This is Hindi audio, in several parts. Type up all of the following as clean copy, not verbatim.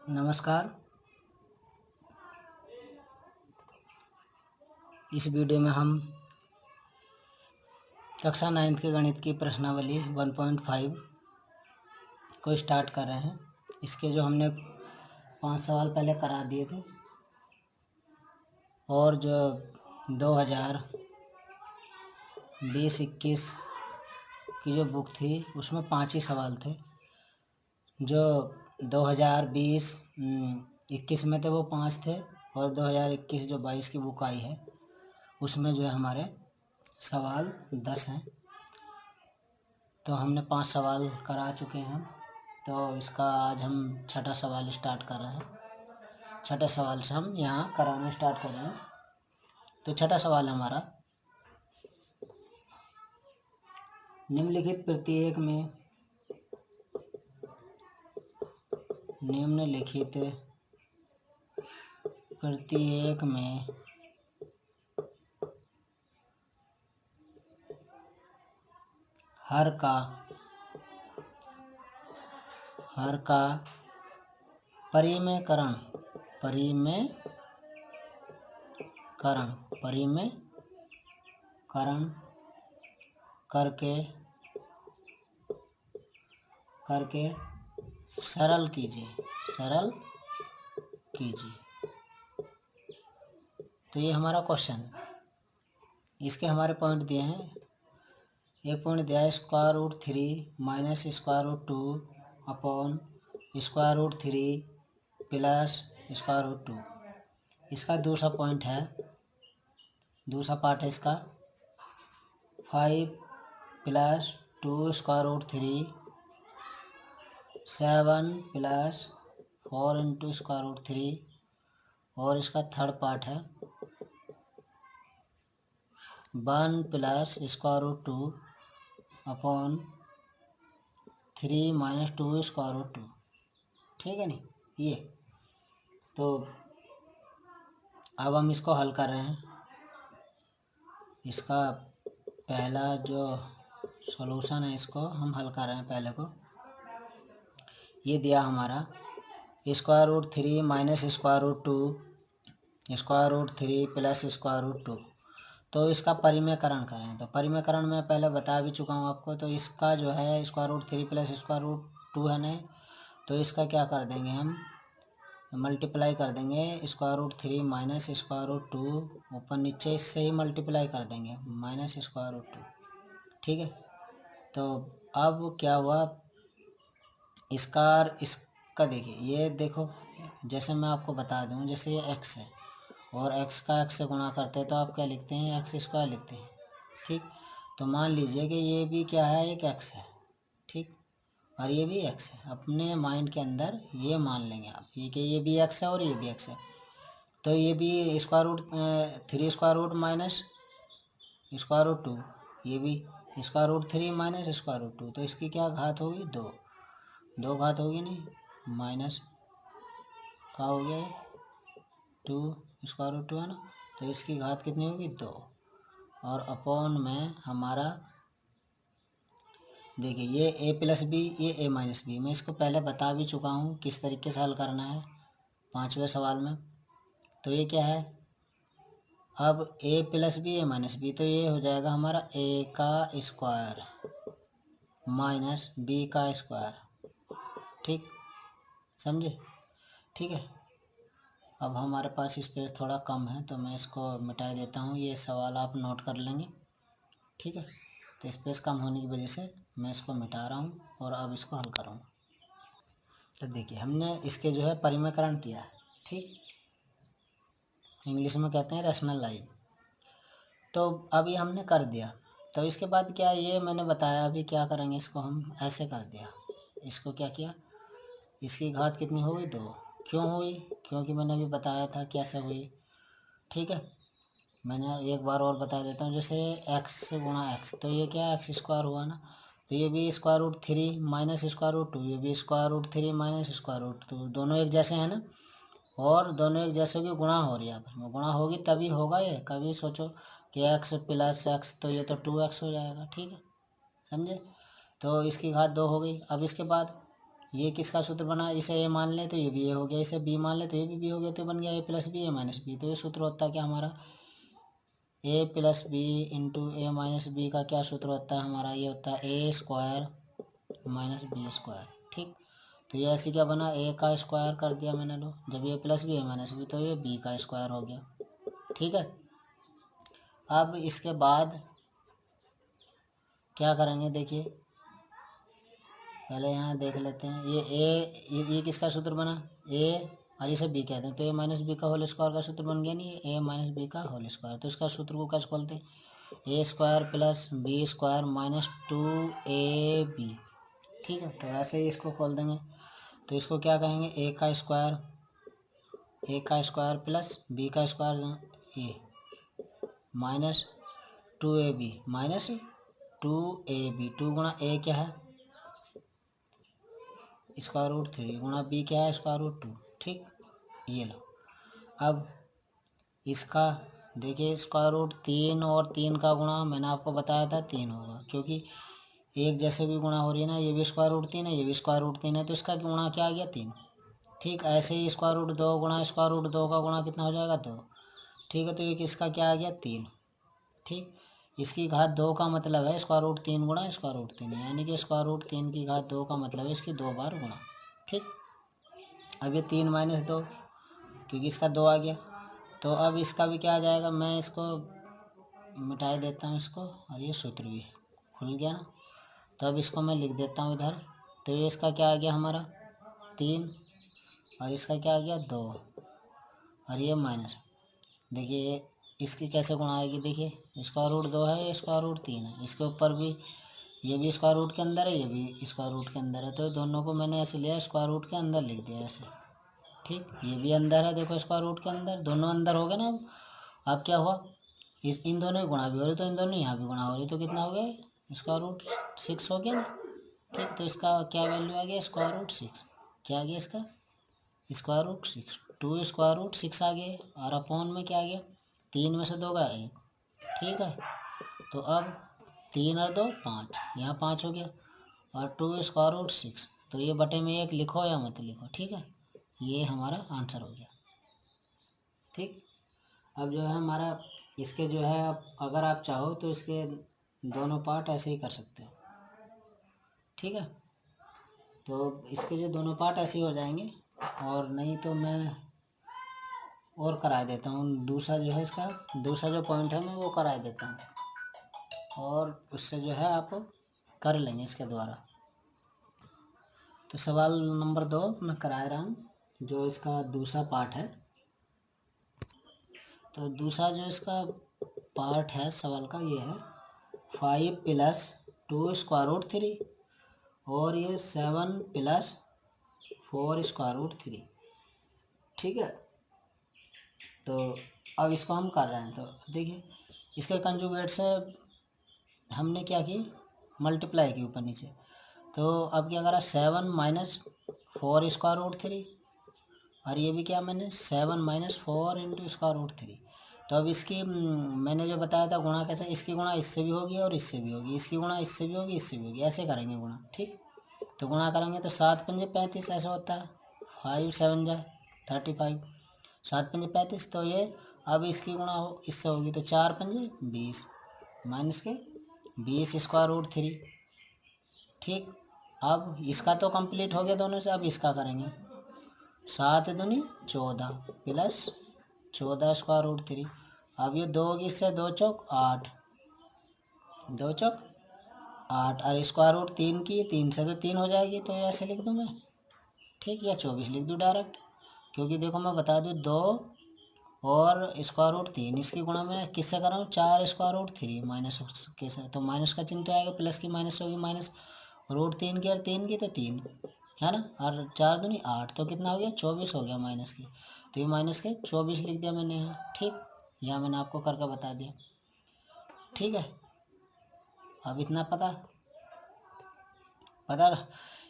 नमस्कार। इस वीडियो में हम कक्षा 9th के गणित की प्रश्नावली 1.5 को स्टार्ट कर रहे हैं। इसके जो हमने 5 सवाल पहले करा दिए थे और जो 2020-21 की जो बुक थी उसमें 5 ही सवाल थे। जो 2020-21 में थे वो 5 थे और 2021 जो 22 की बुक आई है उसमें जो है हमारे सवाल 10 हैं। तो हमने 5 सवाल करा चुके हैं हम। तो इसका आज हम छठा सवाल स्टार्ट कर रहे हैं। छठे सवाल से हम यहाँ कराना स्टार्ट करेंगे। तो छठा सवाल हमारा, निम्नलिखित प्रत्येक में हर का परिमेयकरण करके सरल कीजिए। तो ये हमारा क्वेश्चन। इसके हमारे पॉइंट दिए हैं। एक पॉइंट दिया है √3 माइनस √2 अपॉन √3 प्लस √2। इसका दूसरा पॉइंट है, दूसरा पार्ट है इसका 5 प्लस 2 √3 7 प्लस 4 इंटू √3 और इसका थर्ड पार्ट है 1 प्लस √2 अपॉन 3 माइनस 2 √2। ठीक है नी। ये तो अब हम इसको हल कर रहे हैं। इसका पहला जो सॉल्यूशन है इसको हम हल कर रहे हैं। पहले को ये दिया हमारा √3 माइनस √2 √3 प्लस √2। तो इसका परिमेयकरण करें। तो परिमेयकरण में पहले बता भी चुका हूँ आपको। तो इसका जो है √3 प्लस √2 है नहीं, तो इसका क्या कर देंगे हम, मल्टीप्लाई कर देंगे √3 माइनस √2 ऊपर नीचे इससे ही मल्टीप्लाई कर देंगे माइनस √2। ठीक है। तो अब क्या हुआ, इसका देखिए, ये देखो, जैसे मैं आपको बता दूं, जैसे ये x है और x का x से गुणा करते हैं तो आप क्या लिखते हैं, x² लिखते हैं। ठीक। तो मान लीजिए कि ये भी क्या है, एक x है। ठीक। और ये भी x है। अपने माइंड के अंदर ये मान लेंगे आप कि ये भी x है और ये भी x है। तो ये भी √3 माइनस √2, ये भी √3 माइनस √2। तो इसकी क्या घात होगी, 2 घात होगी नहीं, माइनस का हो गया 2 √2 है ना। तो इसकी घात कितनी होगी, 2। और अपॉन में हमारा देखिए ये a प्लस बी, ये a माइनस बी। मैं इसको पहले बता भी चुका हूँ किस तरीके से हल करना है 5वें सवाल में। तो ये क्या है, अब a plus B a minus B, तो ये हो जाएगा हमारा a का स्क्वायर माइनस b का स्क्वायर। ठीक, समझे। ठीक है। अब हमारे पास स्पेस थोड़ा कम है तो मैं इसको मिटा देता हूँ। ये सवाल आप नोट कर लेंगे। ठीक है। तो स्पेस कम होने की वजह से मैं इसको मिटा रहा हूँ और अब इसको हल करूँगा। तो देखिए हमने इसके जो है परिमेयकरण किया है। ठीक, इंग्लिश में कहते हैं रैशनलाइज। तो अभी हमने कर दिया। तो इसके बाद क्या, ये मैंने बताया अभी क्या करेंगे, इसको हम ऐसे कर दिया। इसको क्या किया, इसकी घात कितनी हो गई, 2। क्यों हुई, क्योंकि मैंने अभी बताया था कैसे हुई। ठीक है। मैंने एक बार और बता देता हूँ। जैसे x गुणा x, तो ये क्या x² हुआ ना। तो ये भी √3 माइनस √2, ये भी √3 माइनस √2। दोनों एक जैसे हैं ना, और दोनों एक जैसे की गुणा हो रही है। आपस में गुणा होगी तभी होगा ये। कभी सोचो कि x प्लस x, तो ये तो 2x हो जाएगा। ठीक है, समझे। तो इसकी घात 2 हो गई। अब इसके बाद ये किसका सूत्र बना, इसे ए मान ले तो ये भी ए हो गया, इसे बी मान ले तो ये भी बी हो गया, तो बन गया ए प्लस बी ए माइनस बी। तो ये सूत्र होता है क्या हमारा, ए प्लस बी इंटू ए माइनस बी का क्या सूत्र होता है हमारा, ये होता है ए स्क्वायर माइनस बी स्क्वायर। ठीक, तो ये ऐसे क्या बना, ए का स्क्वायर कर दिया मैंने, लो जब ए प्लस बी ए माइनस बी तो ये बी का स्क्वायर हो गया। ठीक है, अब इसके बाद क्या करेंगे, देखिए पहले यहाँ देख लेते हैं, ये किसका सूत्र बना, ए और इसे बी कहते हैं, तो ए माइनस बी का होल स्क्वायर का सूत्र बन गया नहीं, ए माइनस बी का होल स्क्वायर। तो इसका सूत्र को कैसे खोलते हैं, A square plus B square minus 2ab। ठीक है, तो ऐसे ही इसको खोल देंगे, तो इसको क्या कहेंगे, ए का स्क्वायर प्लस बी का स्क्वायर ए माइनस 2ab माइनस 2ab, 2 गुणा ए क्या है स्क्वायर रूट 3 गुणा बी क्या है स्क्वायर रूट 2। ठीक, ये लो, अब इसका देखिए स्क्वायर रूट 3 और 3 का गुणा मैंने आपको बताया था 3 होगा, क्योंकि एक जैसे भी गुणा हो रही है ना, ये भी स्क्वायर रूट 3 है, ये भी स्क्वायर रूट 3 है, तो इसका गुणा क्या आ गया 3। ठीक, ऐसे ही स्क्वायर रूट 2 गुणा स्क्वायर रूट 2 का गुणा कितना हो जाएगा 2। ठीक है, तो ये किसका क्या आ गया 3। ठीक, इसकी घात 2 का मतलब है स्क्वायर रूट 3 गुणा स्क्वायर रूट 3, यानी कि स्क्वायर रूट 3 की घात 2 का मतलब है इसकी 2 बार गुणा। ठीक, अब ये 3 माइनस 2 क्योंकि इसका 2 आ गया, तो अब इसका भी क्या आ जाएगा, मैं इसको मिटा देता हूँ इसको, और ये सूत्र भी खुल गया ना, तो अब इसको मैं लिख देता हूँ इधर। तो ये इसका क्या आ गया हमारा 3 और इसका क्या आ गया 2 और ये माइनस। देखिए इसकी कैसे गुणा आएगी, देखिए स्क्वायर रूट 2 है, ये स्क्वायर रूट 3 है, इसके ऊपर भी ये भी स्क्वायर रूट के अंदर है, ये भी स्क्वायर रूट के अंदर है, तो दोनों को मैंने ऐसे लिया स्क्वायर रूट के अंदर लिख दिया ऐसे। ठीक, ये भी अंदर है, देखो स्क्वायर रूट के अंदर, दोनों अंदर हो गए ना। अब क्या हुआ, इन दोनों की गुणा भी हो रही, तो इन दोनों यहाँ भी गुणा हो रही, तो कितना हो गया स्क्वायर रूट 6 हो गया ना। ठीक, तो इसका क्या वैल्यू आ गया स्क्वायर रूट 6, क्या आ गया इसका स्क्वायर रूट 6, 2 स्क्वायर रूट 6 आ गया, और अपॉन में क्या आ गया 3 में से 2 गया 1। ठीक है, तो अब 3 और 2 5, यहाँ 5 हो गया, और 2 स्क्वायर रूट 6, तो ये बटे में 1 लिखो या मत लिखो। ठीक है, ये हमारा आंसर हो गया। ठीक, अब जो है हमारा इसके जो है, अगर आप चाहो तो इसके दोनों पार्ट ऐसे ही कर सकते हो। ठीक है, तो इसके जो दोनों पार्ट ऐसे ही हो जाएंगे, और नहीं तो मैं और करा देता हूँ, दूसरा जो है इसका दूसरा जो पॉइंट है मैं वो करा देता हूँ, और उससे जो है आप कर लेंगे इसके द्वारा। तो सवाल नंबर 2 मैं करा रहा हूँ, जो इसका दूसरा पार्ट है। तो दूसरा जो इसका पार्ट है सवाल का ये है 5 प्लस 2 स्क्वायर रूट 3 और ये 7 प्लस 4 स्क्वायर रूट 3। ठीक है, तो अब इसको हम कर रहे हैं, तो देखिए इसके कंजुगेट से हमने क्या की मल्टीप्लाई की ऊपर नीचे, तो अब क्या करा 7 माइनस 4 स्क्वायर रूट 3, और ये भी क्या मैंने 7 माइनस 4 इंटू स्क्वायर रूट 3। तो अब इसकी मैंने जो बताया था गुणा कैसे, इसकी गुणा इससे भी होगी और इससे भी होगी, इसकी गुणा इससे भी होगी इससे भी होगी, ऐसे करेंगे गुणा। ठीक, तो गुणा करेंगे तो 7 पंजे 35 ऐसा होता है, 5 7 जा 35, 7 पंजे 35, तो ये अब इसकी गुणा हो इससे होगी, तो 4 पंजे 20 माइनस के 20 स्क्वायर रूट 3। ठीक, अब इसका तो कंप्लीट हो गया दोनों से, अब इसका करेंगे 7 दूनी 14 प्लस 14 स्क्वायर रूट 3। अब ये 2 होगी इससे 2 चौक 8, 2 चौक 8, और स्क्वायर रूट 3 की 3 से तो 3 हो जाएगी, तो ऐसे लिख दूँ मैं। ठीक, या 24 लिख दूँ डायरेक्ट, क्योंकि देखो मैं बता दूँ 2 और स्क्वायर रूट 3 इसकी गुणा में किससे कर रहा हूँ 4 स्क्वायर रूट 3 माइनस के साथ, तो माइनस का चिन्ह तो आएगा, प्लस की माइनस होगी, माइनस रूट 3 की और 3 की तो 3 है ना, और 4 दूनी 8, तो कितना हो गया 24 हो गया माइनस की, तो ये माइनस के 24 लिख दिया मैंने यहाँ। ठीक, यहाँ मैंने आपको करके बता दिया। ठीक है, अब इतना पता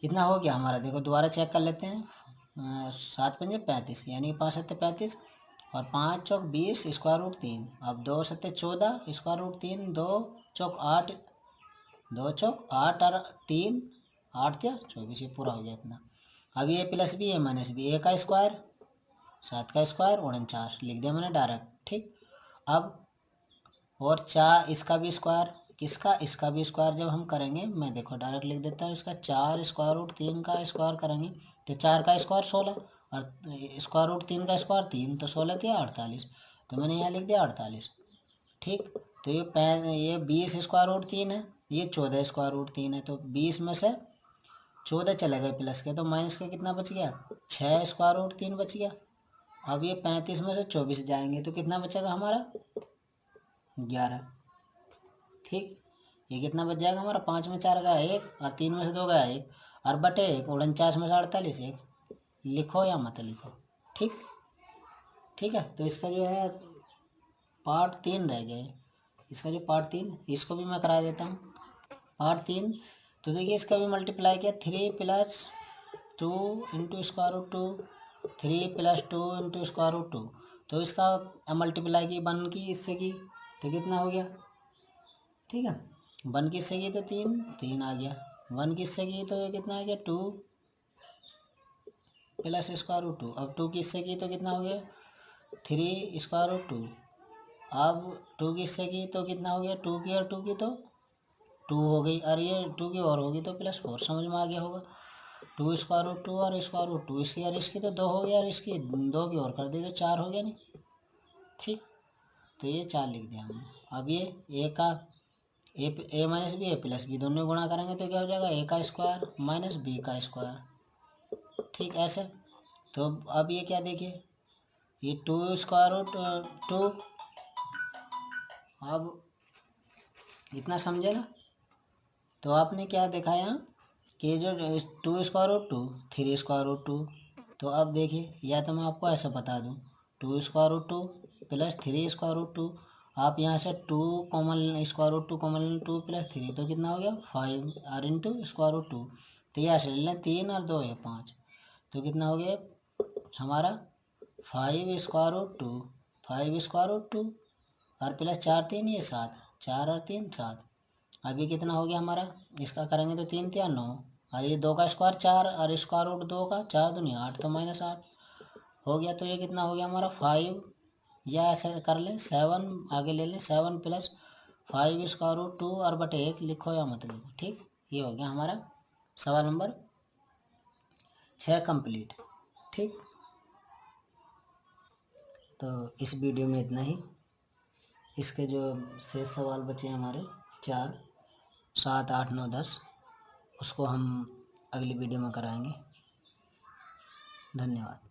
इतना हो गया हमारा। देखो दोबारा चेक कर लेते हैं, 7 पंजे 35 यानी 5 सत्ते 35 और 5 चौक 20 स्क्वायर रूट 3, अब 2 सत्ते 14 स्क्वायर रूट 3, 2 चौक 8, 2 चौक 8 और 3 8 या 24, ये पूरा हो गया इतना। अब ये प्लस बी ए माइनस बी, ए का स्क्वायर 7 का स्क्वायर 49 लिख दिया मैंने डायरेक्ट। ठीक, अब और 4 इसका भी स्क्वायर, किसका, इसका भी स्क्वायर जब हम करेंगे, मैं देखो डायरेक्ट लिख देता हूँ, इसका 4 स्क्वायर रूट 3 का स्क्वायर करेंगे तो 4 का स्क्वायर 16 और स्क्वायर रूट 3 का स्क्वायर 3 तो 16 दिया 48, तो मैंने यहाँ लिख दिया 48। ठीक, तो ये 20 स्क्वायर रूट 3 है, ये 14 स्क्वायर रूट 3 है, तो 20 में से 14 चले गए प्लस के, तो माइनस का कितना बच गया, 6 स्क्वायर रूट 3 बच गया। अब ये 35 में से 24 जाएंगे तो कितना बचेगा हमारा, 11। ठीक, ये कितना बच जाएगा हमारा, 5 में 4 गया 1 और 3 में से 2 गया 1 और बटे 1, 49 में से 48 1, लिखो या मत लिखो। ठीक, ठीक है, तो इसका जो है पार्ट 3 रह गया, इसका जो पार्ट 3 इसको भी मैं करा देता हूँ। पार्ट 3, तो देखिए इसका भी मल्टीप्लाई किया, 3 plus 2 into square root 2, 3 plus 2 into square root 2, तो इसका मल्टीप्लाई की 1 की इससे की तो कितना हो गया, ठीक है, 1 किससे की तो 3 आ गया, 1 किससे की तो कितना आ गया 2 प्लस स्क्वायर रूट 2, अब 2 किससे की तो कितना हो गया 3 स्क्वायर रूट 2, अब 2 किससे की तो कितना हो गया 2 की और 2 की तो 2 हो गई, और ये 2 की और होगी तो +4, समझ में आ गया होगा। 2 स्क्वायर रूट 2 और स्क्वायर रूट 2, इसकी और इसकी तो 2 हो गया और इसकी 2 की और कर दी तो 4 हो गया नहीं। ठीक, तो ये 4 लिख दिया हमने। अब ये ए का ए माइनस बी, ए प्लस बी दोनों गुणा करेंगे तो क्या हो जाएगा, ए का स्क्वायर माइनस बी का स्क्वायर। ठीक, ऐसे। तो अब ये क्या देखिए, ये 2 स्क्वायर रूट 2, अब इतना समझे ना, तो आपने क्या देखा यहाँ कि जो 2 स्क्वायर रूट 2 3 स्क्वायर रूट 2, तो अब देखिए या तो मैं आपको ऐसा बता दूँ 2 square root 2 plus 3 square root 2, आप यहाँ से 2 common square root 2 common 2 plus 3 तो कितना हो गया 5 और इंटू स्क्वायर रूट 2, तो यहाँ से लें 3 और 2 है 5, तो कितना हो गया हमारा 5 स्क्वायर रूट 2, 5 स्क्वायर रूट 2 और प्लस 4 3 ये 7, 4 और 3 7, अभी कितना हो गया हमारा, इसका करेंगे तो 3 3 9 और ये 2 का स्क्वायर 4 और स्क्वायर रूट 2 का 4 दुनिया 8 तो -8 हो गया, तो ये कितना हो गया हमारा 5, या ऐसे कर लें 7 आगे ले लें 7 प्लस 5 स्क्वायर रूट 2 और बटे 1 लिखो या मत लिखो। ठीक, ये हो गया हमारा सवाल नंबर 6 कंप्लीट। ठीक, तो इस वीडियो में इतना ही, इसके जो शेष सवाल बचे हमारे 4 7 8 9 10 उसको हम अगली वीडियो में कराएंगे। धन्यवाद।